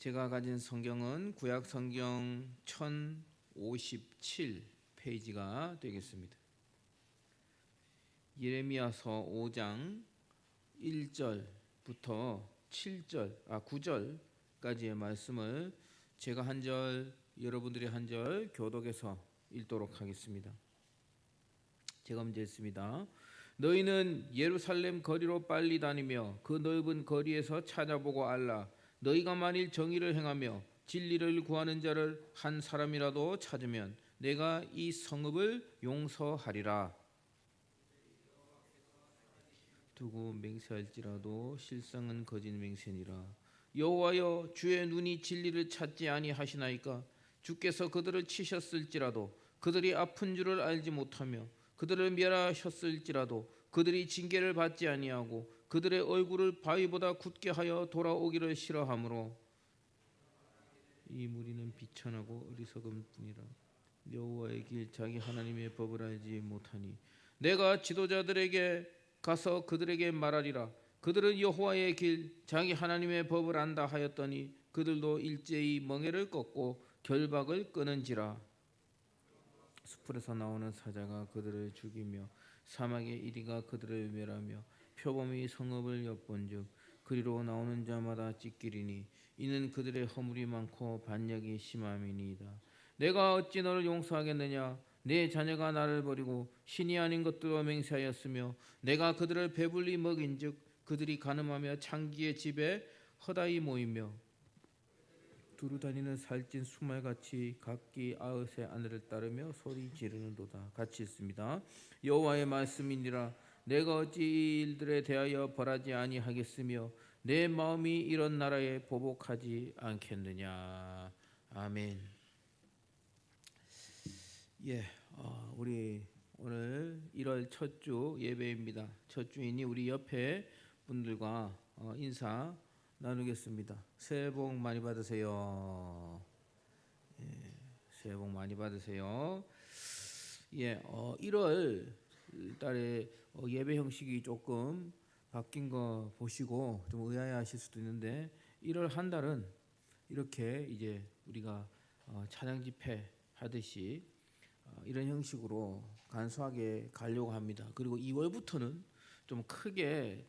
제가 가진 성경은 구약 성경 1057 페이지가 되겠습니다. 예레미야서 5장 1절부터 9절까지의 말씀을 제가 한 절, 여러분들이 한 절 교독해서 읽도록 하겠습니다. 제가 먼저 읽습니다. 너희는 예루살렘 거리로 빨리 다니며 그 넓은 거리에서 찾아보고 알라. 너희가 만일 정의를 행하며 진리를 구하는 자를 한 사람이라도 찾으면 내가 이 성읍을 용서하리라. 두고 맹세할지라도 실상은 거짓 맹세니라. 여호와여, 주의 눈이 진리를 찾지 아니하시나이까? 주께서 그들을 치셨을지라도 그들이 아픈 줄을 알지 못하며 그들을 멸하셨을지라도 그들이 징계를 받지 아니하고 그들의 얼굴을 바위보다 굳게 하여 돌아오기를 싫어하므로 이 무리는 비천하고 어리석은 뿐이라. 여호와의 길 자기 하나님의 법을 알지 못하니 내가 지도자들에게 가서 그들에게 말하리라. 그들은 여호와의 길 자기 하나님의 법을 안다 하였더니 그들도 일제히 멍에를 꺾고 결박을 끊은지라. 숲에서 나오는 사자가 그들을 죽이며 사막의 이리가 그들을 멸하며 표범이 성읍을 엿본즉 그리로 나오는 자마다 찢기리니 이는 그들의 허물이 많고 반역이 심함이니이다. 내가 어찌 너를 용서하겠느냐? 내 자녀가 나를 버리고 신이 아닌 것들로 맹세하였으며 내가 그들을 배불리 먹인즉 그들이 간음하며 창기의 집에 허다히 모이며 두루 다니는 살찐 수말같이 각기 아흔의 아내를 따르며 소리 지르는도다. 같이 읽습니다. 여호와의 말씀이니라. 내가 어찌 이 일들에 대하여 벌하지 아니하겠으며 내 마음이 이런 나라에 보복하지 않겠느냐. 아멘. 우리 오늘 1월 첫 주 예배입니다. 첫 주이니 우리 옆에 분들과 인사 나누겠습니다. 새해 복 많이 받으세요. 새해 복 많이 받으세요. 1월 달에 예배 형식이 조금 바뀐 거 보시고 좀 의아해하실 수도 있는데 1월 한 달은 이렇게 이제 우리가 찬양 집회 하듯이 이런 형식으로 간소하게 가려고 합니다. 그리고 2월부터는 좀 크게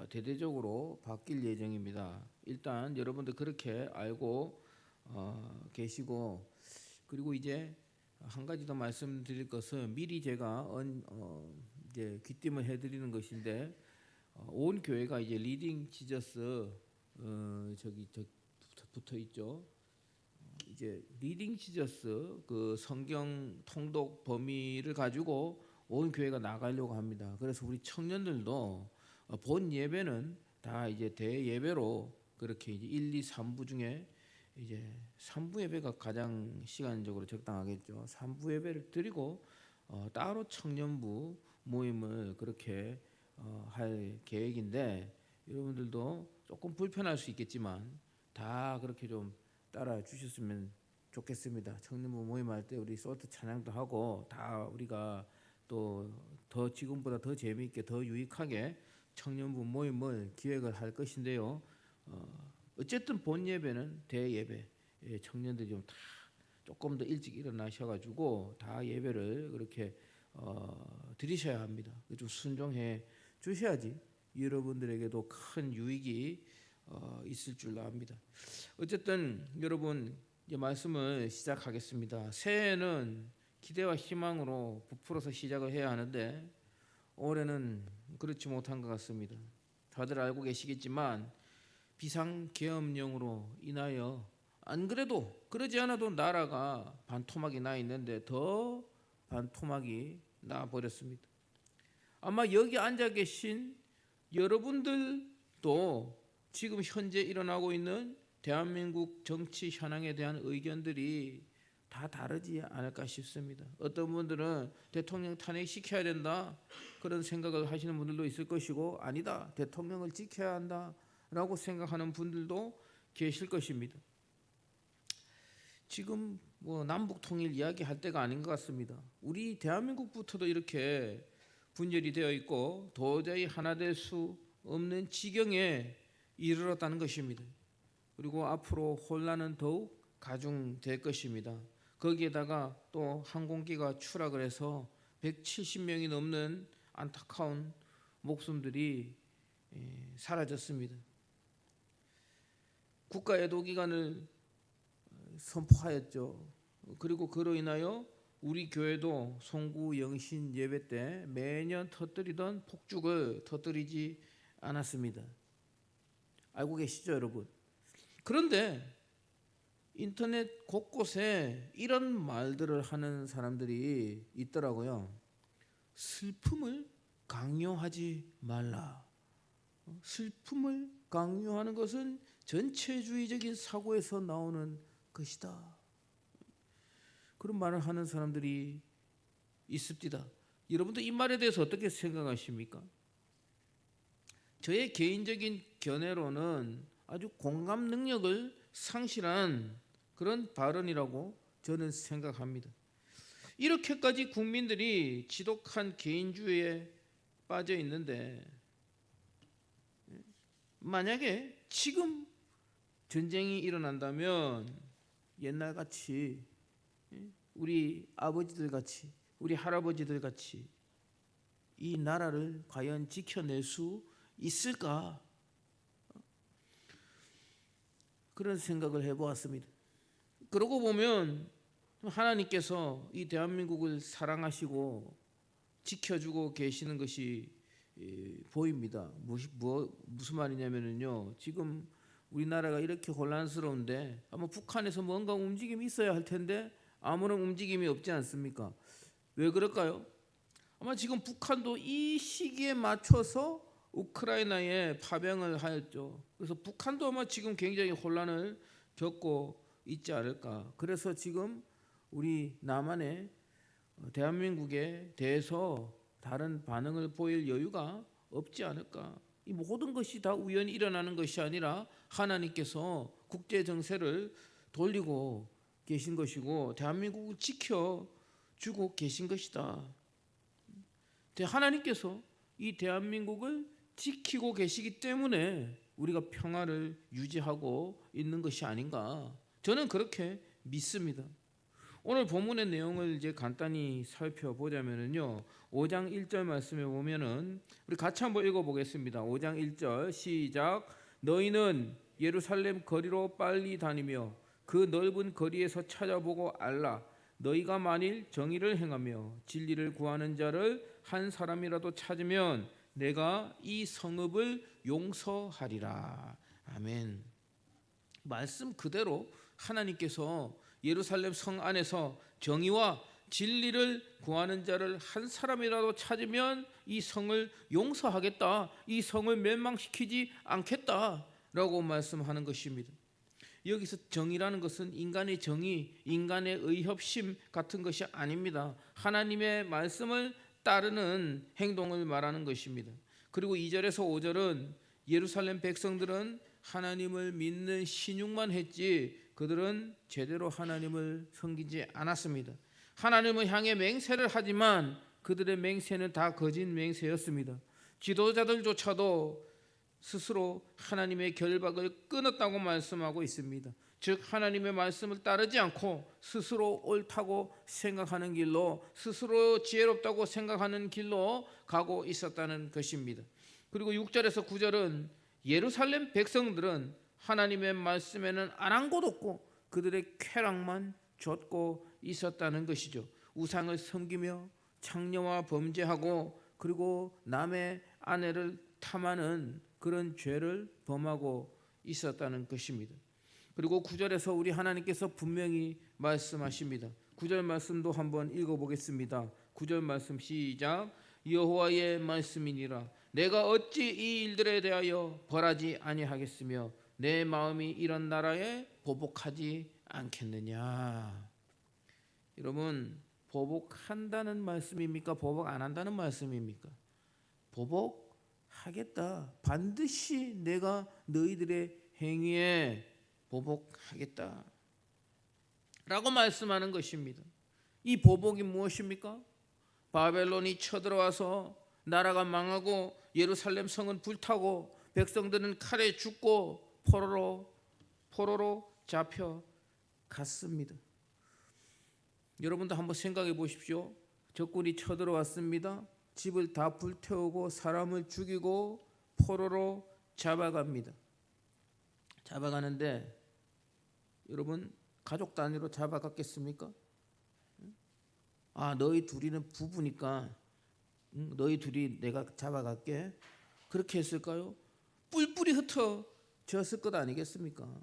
대대적으로 바뀔 예정입니다. 일단 여러분들 그렇게 알고 계시고, 그리고 이제 한 가지 더 말씀드릴 것은 미리 제가 이제 귀띔을 해드리는 것인데, 온 교회가 이제 리딩 지저스 저기 붙어 있죠. 이제 리딩 지저스 그 성경 통독 범위를 가지고 온 교회가 나가려고 합니다. 그래서 우리 청년들도 본 예배는 다 이제 대예배로 그렇게 이제 1, 2, 3부 중에 이제 3부 예배가 가장 시간적으로 적당하겠죠. 3부 예배를 드리고 따로 청년부 모임을 그렇게 할 계획인데, 여러분들도 조금 불편할 수 있겠지만 다 그렇게 좀 따라 주셨으면 좋겠습니다. 청년부 모임할 때 우리 소트 찬양도 하고 다 우리가 또 더 지금보다 더 재미있게 더 유익하게 청년부 모임을 기획을 할 것인데요. 어쨌든 본 예배는 대예배, 청년들이 좀 다 조금 더 일찍 일어나셔가지고 다 예배를 그렇게 드리셔야 합니다. 좀 순종해 주셔야지 여러분들에게도 큰 유익이 있을 줄로 압니다. 어쨌든 여러분, 이제 말씀을 시작하겠습니다. 새해는 기대와 희망으로 부풀어서 시작을 해야 하는데 올해는 그렇지 못한 것 같습니다. 다들 알고 계시겠지만 비상계엄령으로 인하여 안 그래도 그러지 않아도 나라가 반토막이 나 있는데 더 반토막이 나 버렸습니다. 아마 여기 앉아 계신 여러분들도 지금 현재 일어나고 있는 대한민국 정치 현황에 대한 의견들이 다 다르지 않을까 싶습니다. 어떤 분들은 대통령 탄핵시켜야 된다 그런 생각을 하시는 분들도 있을 것이고, 아니다 대통령을 지켜야 한다라고 생각하는 분들도 계실 것입니다. 지금 남북 통일 이야기할 때가 아닌 것 같습니다. 우리 대한민국부터도 이렇게 분열이 되어 있고 도저히 하나 될 수 없는 지경에 이르렀다는 것입니다. 그리고 앞으로 혼란은 더욱 가중될 것입니다. 거기에다가 또 항공기가 추락을 해서 170명이 넘는 안타까운 목숨들이 사라졌습니다. 국가 애도 기간을 선포하였죠. 그리고 그로 인하여 우리 교회도 송구 영신 예배 때 매년 터뜨리던 폭죽을 터뜨리지 않았습니다. 알고 계시죠, 여러분? 그런데 인터넷 곳곳에 이런 말들을 하는 사람들이 있더라고요. 슬픔을 강요하지 말라. 슬픔을 강요하는 것은 전체주의적인 사고에서 나오는 것이다. 그런 말을 하는 사람들이 있습니다. 여러분도 이 말에 대해서 어떻게 생각하십니까? 저의 개인적인 견해로는 아주 공감 능력을 상실한 그런 발언이라고 저는 생각합니다. 이렇게까지 국민들이 지독한 개인주의에 빠져 있는데 만약에 지금 전쟁이 일어난다면 옛날같이 우리 아버지들 같이 우리 할아버지들 같이 이 나라를 과연 지켜낼 수 있을까? 그런 생각을 해보았습니다. 그러고 보면 하나님께서 이 대한민국을 사랑하시고 지켜주고 계시는 것이 보입니다. 무슨 말이냐면요, 지금 우리나라가 이렇게 혼란스러운데 아마 북한에서 뭔가 움직임이 있어야 할 텐데 아무런 움직임이 없지 않습니까? 왜 그럴까요? 아마 지금 북한도 이 시기에 맞춰서 우크라이나에 파병을 하였죠. 그래서 북한도 아마 지금 굉장히 혼란을 겪고 있지 않을까. 그래서 지금 우리 남한의 대한민국에 대해서 다른 반응을 보일 여유가 없지 않을까. 이 모든 것이 다 우연히 일어나는 것이 아니라 하나님께서 국제 정세를 돌리고 계신 것이고 대한민국을 지켜주고 계신 것이다. 하나님께서 이 대한민국을 지키고 계시기 때문에 우리가 평화를 유지하고 있는 것이 아닌가, 저는 그렇게 믿습니다. 오늘 본문의 내용을 이제 간단히 살펴보자면요, 5장 1절 말씀에 보면은 우리 같이 한번 읽어보겠습니다. 5장 1절 시작. 너희는 예루살렘 거리로 빨리 다니며 그 넓은 거리에서 찾아보고 알라. 너희가 만일 정의를 행하며 진리를 구하는 자를 한 사람이라도 찾으면 내가 이 성읍을 용서하리라. 아멘. 말씀 그대로 하나님께서 예루살렘 성 안에서 정의와 진리를 구하는 자를 한 사람이라도 찾으면 이 성을 용서하겠다, 이 성을 멸망시키지 않겠다라고 말씀하는 것입니다. 여기서 정의라는 것은 인간의 정의, 인간의 의협심 같은 것이 아닙니다. 하나님의 말씀을 따르는 행동을 말하는 것입니다. 그리고 2절에서 5절은 예루살렘 백성들은 하나님을 믿는 신용만 했지 그들은 제대로 하나님을 섬기지 않았습니다. 하나님을 향해 맹세를 하지만 그들의 맹세는 다 거짓 맹세였습니다. 지도자들조차도 스스로 하나님의 결박을 끊었다고 말씀하고 있습니다. 즉 하나님의 말씀을 따르지 않고 스스로 옳다고 생각하는 길로, 스스로 지혜롭다고 생각하는 길로 가고 있었다는 것입니다. 그리고 6절에서 9절은 예루살렘 백성들은 하나님의 말씀에는 아랑곳 없고 그들의 쾌락만 좇고 있었다는 것이죠. 우상을 섬기며 창녀와 범죄하고 그리고 남의 아내를 탐하는 그런 죄를 범하고 있었다는 것입니다. 그리고 9절에서 우리 하나님께서 분명히 말씀하십니다. 9절 말씀도 한번 읽어보겠습니다. 9절 말씀 시작. 여호와의 말씀이니라. 내가 어찌 이 일들에 대하여 벌하지 아니하겠으며 내 마음이 이런 나라에 보복하지 않겠느냐. 여러분, 보복한다는 말씀입니까? 보복 안 한다는 말씀입니까? 보복하겠다. 반드시 내가 너희들의 행위에 보복하겠다 라고 말씀하는 것입니다. 이 보복이 무엇입니까? 바벨론이 쳐들어와서 나라가 망하고 예루살렘 성은 불타고 백성들은 칼에 죽고 포로로 포로로 잡혀갔습니다. 여러분도 한번 생각해 보십시오. 적군이 쳐들어왔습니다. 집을 다 불태우고 사람을 죽이고 포로로 잡아갑니다. 잡아가는데 여러분 가족 단위로 잡아갔겠습니까? 아, 너희 둘이는 부부니까 너희 둘이 내가 잡아갈게. 그렇게 했을까요? 뿔뿔이 흩어졌을 것 아니겠습니까?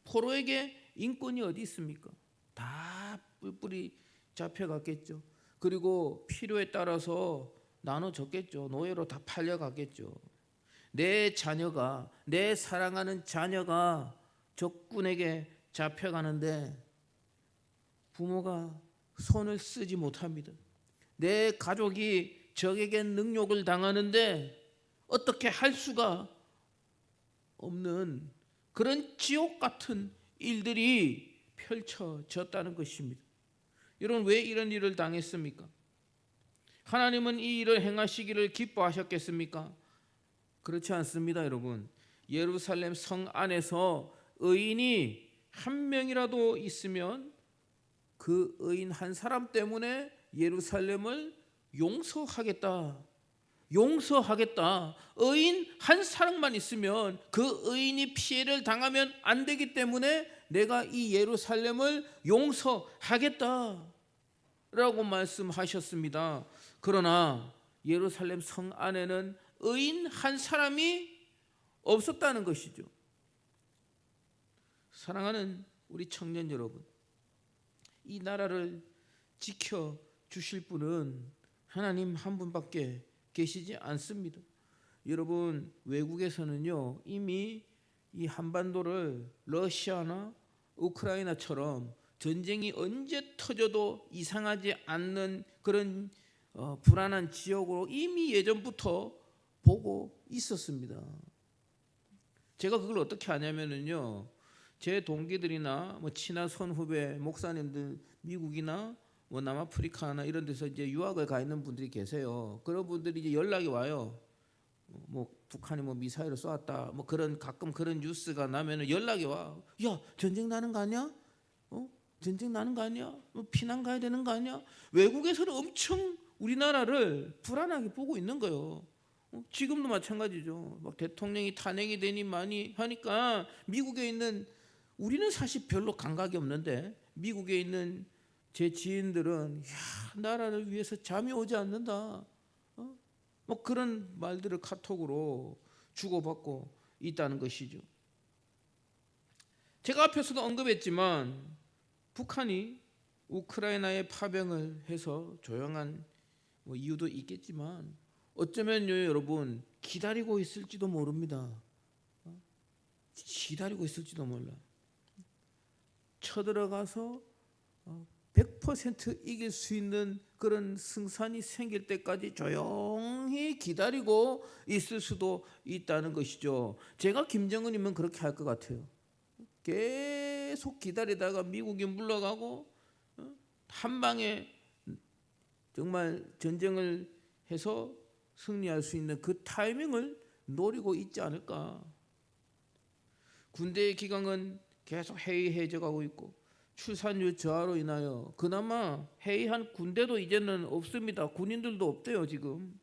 포로에게 인권이 어디 있습니까? 다 뿔뿔이 잡혀갔겠죠. 그리고 필요에 따라서 나눠줬겠죠. 노예로 다 팔려갔겠죠. 내 자녀가, 내 사랑하는 자녀가 적군에게 잡혀가는데 부모가 손을 쓰지 못합니다. 내 가족이 적에게 능욕을 당하는데 어떻게 할 수가 없는 그런 지옥 같은 일들이 펼쳐졌다는 것입니다. 여러분, 왜 이런 일을 당했습니까? 하나님은 이 일을 행하시기를 기뻐하셨겠습니까? 그렇지 않습니다, 여러분. 예루살렘 성 안에서 의인이 한 명이라도 있으면 그 의인 한 사람 때문에 예루살렘을 용서하겠다. 의인 한 사람만 있으면 그 의인이 피해를 당하면 안 되기 때문에 내가 이 예루살렘을 용서하겠다 라고 말씀하셨습니다. 그러나 예루살렘 성 안에는 의인 한 사람이 없었다는 것이죠. 사랑하는 우리 청년 여러분, 이 나라를 지켜주실 분은 하나님 한 분밖에 계시지 않습니다. 여러분, 외국에서는요 이미 이 한반도를 러시아나 우크라이나처럼 전쟁이 언제 터져도 이상하지 않는 그런 불안한 지역으로 이미 예전부터 보고 있었습니다. 제가 그걸 어떻게 아냐면요, 제 동기들이나 친한 선후배 목사님들 미국이나 남아프리카나 이런 데서 이제 유학을 가 있는 분들이 계세요. 그런 분들이 이제 연락이 와요. 북한이 미사일을 쏘았다. 그런 가끔 그런 뉴스가 나면은 연락이 와. 야, 전쟁 나는 거 아니야? 전쟁 나는 거 아니야? 피난 가야 되는 거 아니야? 외국에서는 엄청 우리나라를 불안하게 보고 있는 거예요. 지금도 마찬가지죠. 대통령이 탄핵이 되니 많이 하니까 미국에 있는, 우리는 사실 별로 감각이 없는데 미국에 있는 제 지인들은 나라를 위해서 잠이 오지 않는다. 그런 말들을 카톡으로 주고받고 있다는 것이죠. 제가 앞에서도 언급했지만 북한이 우크라이나에 파병을 해서 조용한 이유도 있겠지만 어쩌면요 여러분 기다리고 있을지도 모릅니다. 기다리고 있을지도 몰라. 쳐들어가서 100% 이길 수 있는 그런 승산이 생길 때까지 조용히 기다리고 있을 수도 있다는 것이죠. 제가 김정은이면 그렇게 할 것 같아요. 계속 기다리다가 미국이 물러가고 한 방에 정말 전쟁을 해서 승리할 수 있는 그 타이밍을 노리고 있지 않을까. 군대의 기강은 계속 해이해져 가고 있고 출산율 저하로 인하여 그나마 해이한 군대도 이제는 없습니다. 군인들도 없대요 지금.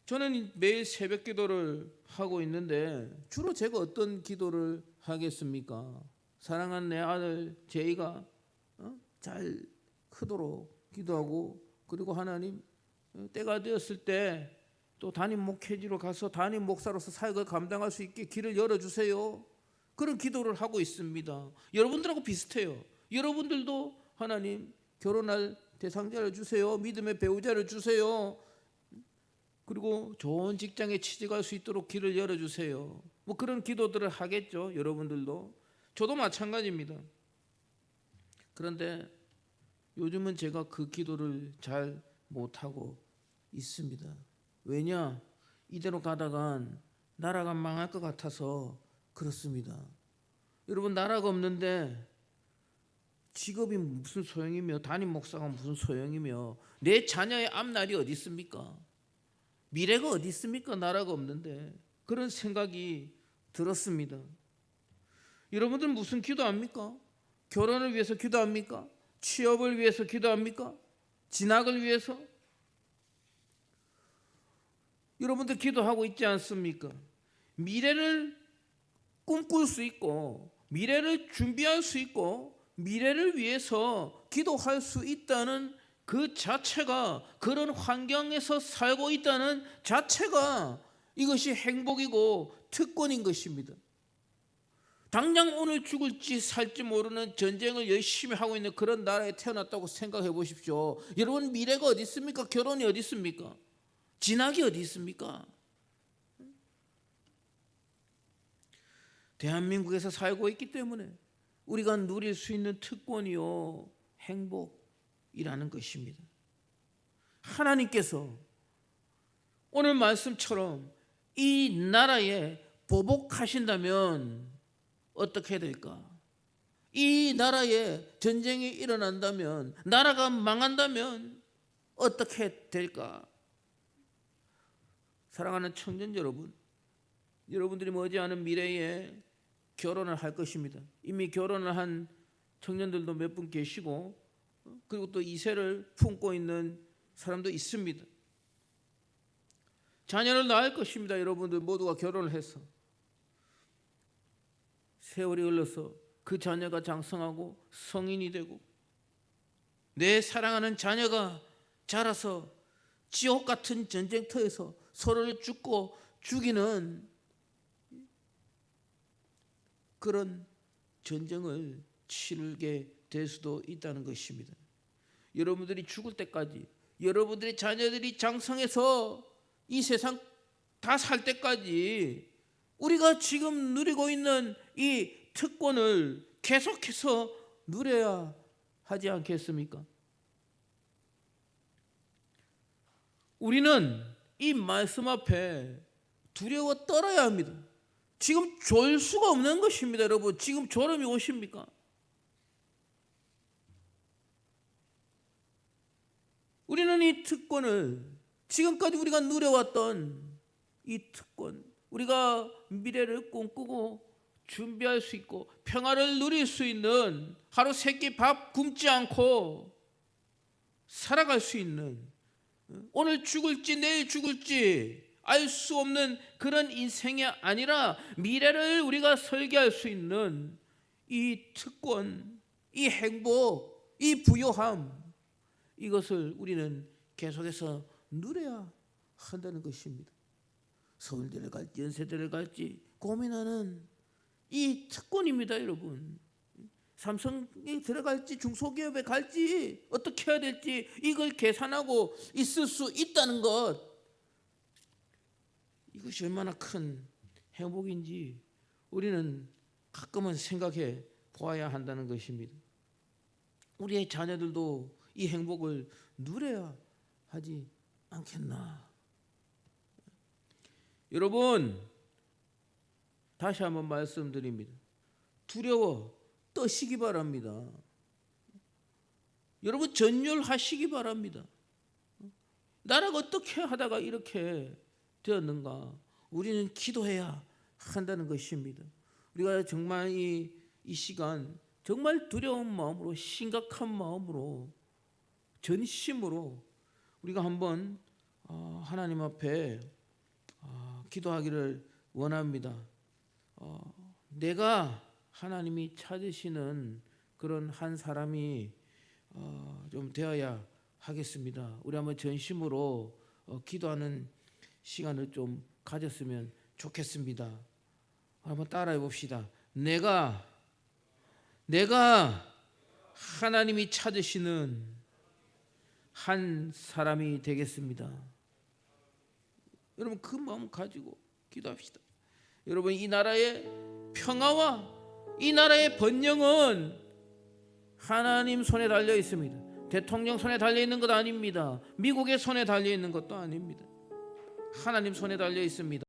저는 매일 새벽 기도를 하고 있는데 주로 제가 어떤 기도를 하겠습니까? 사랑하는 내 아들 제이가 잘 크도록 기도하고, 그리고 하나님 때가 되었을 때 또 담임 목회지로 가서 담임 목사로서 사역을 감당할 수 있게 길을 열어주세요. 그런 기도를 하고 있습니다. 여러분들하고 비슷해요. 여러분들도 하나님 결혼할 대상자를 주세요. 믿음의 배우자를 주세요. 그리고 좋은 직장에 취직할 수 있도록 길을 열어주세요. 그런 기도들을 하겠죠. 여러분들도. 저도 마찬가지입니다. 그런데 요즘은 제가 그 기도를 잘 못하고 있습니다. 왜냐? 이대로 가다간 나라가 망할 것 같아서 그렇습니다. 여러분, 나라가 없는데 직업이 무슨 소용이며 담임 목사가 무슨 소용이며 내 자녀의 앞날이 어디 있습니까? 미래가 어디 있습니까? 나라가 없는데. 그런 생각이 들었습니다. 여러분들 무슨 기도합니까? 결혼을 위해서 기도합니까? 취업을 위해서 기도합니까? 진학을 위해서? 여러분들 기도하고 있지 않습니까? 미래를 꿈꿀 수 있고 미래를 준비할 수 있고 미래를 위해서 기도할 수 있다는 그 자체가, 그런 환경에서 살고 있다는 자체가 이것이 행복이고 특권인 것입니다. 당장 오늘 죽을지 살지 모르는 전쟁을 열심히 하고 있는 그런 나라에 태어났다고 생각해 보십시오. 여러분, 미래가 어디 있습니까? 결혼이 어디 있습니까? 진학이 어디 있습니까? 대한민국에서 살고 있기 때문에 우리가 누릴 수 있는 특권이요, 행복이라는 것입니다. 하나님께서 오늘 말씀처럼 이 나라에 보복하신다면 어떻게 될까? 이 나라에 전쟁이 일어난다면, 나라가 망한다면 어떻게 될까? 사랑하는 청년 여러분, 여러분들이 머지않은 미래에 결혼을 할 것입니다. 이미 결혼을 한 청년들도 몇 분 계시고, 그리고 또 2세를 품고 있는 사람도 있습니다. 자녀를 낳을 것입니다. 여러분들 모두가 결혼을 해서 세월이 흘러서 그 자녀가 장성하고 성인이 되고, 내 사랑하는 자녀가 자라서 지옥 같은 전쟁터에서 서로를 죽고 죽이는 그런 전쟁을 치르게 될 수도 있다는 것입니다. 여러분들이 죽을 때까지, 여러분들의 자녀들이 장성해서 이 세상 다 살 때까지 우리가 지금 누리고 있는 이 특권을 계속해서 누려야 하지 않겠습니까? 우리는 이 말씀 앞에 두려워 떨어야 합니다. 지금 졸 수가 없는 것입니다. 여러분, 지금 졸음이 오십니까? 우리는 이 특권을, 지금까지 우리가 누려왔던 이 특권, 우리가 미래를 꿈꾸고 준비할 수 있고 평화를 누릴 수 있는, 하루 세 끼 밥 굶지 않고 살아갈 수 있는, 오늘 죽을지 내일 죽을지 알 수 없는 그런 인생이 아니라 미래를 우리가 설계할 수 있는 이 특권, 이 행복, 이 부요함, 이것을 우리는 계속해서 누려야 한다는 것입니다. 서울대를 갈지 연세대를 갈지 고민하는 이 특권입니다. 여러분, 삼성에 들어갈지 중소기업에 갈지 어떻게 해야 될지 이걸 계산하고 있을 수 있다는 것, 이것이 얼마나 큰 행복인지 우리는 가끔은 생각해 보아야 한다는 것입니다. 우리의 자녀들도 이 행복을 누려야 하지 않겠나. 여러분, 다시 한번 말씀드립니다. 두려워 떠시기 바랍니다. 여러분, 전율하시기 바랍니다. 나라가 어떻게 하다가 이렇게 되었는가? 우리는 기도해야 한다는 것입니다. 우리가 정말 이 시간 정말 두려운 마음으로, 심각한 마음으로, 전심으로 우리가 한번 하나님 앞에 기도하기를 원합니다. 내가 하나님이 찾으시는 그런 한 사람이 좀 되어야 하겠습니다. 우리 한번 전심으로 기도하는 시간을 좀 가졌으면 좋겠습니다. 한번 따라해 봅시다. 내가 하나님이 찾으시는 한 사람이 되겠습니다. 여러분, 그 마음 가지고 기도합시다. 여러분, 이 나라의 평화와 이 나라의 번영은 하나님 손에 달려 있습니다. 대통령 손에 달려 있는 것 아닙니다. 미국의 손에 달려 있는 것도 아닙니다. 하나님 손에 달려 있습니다.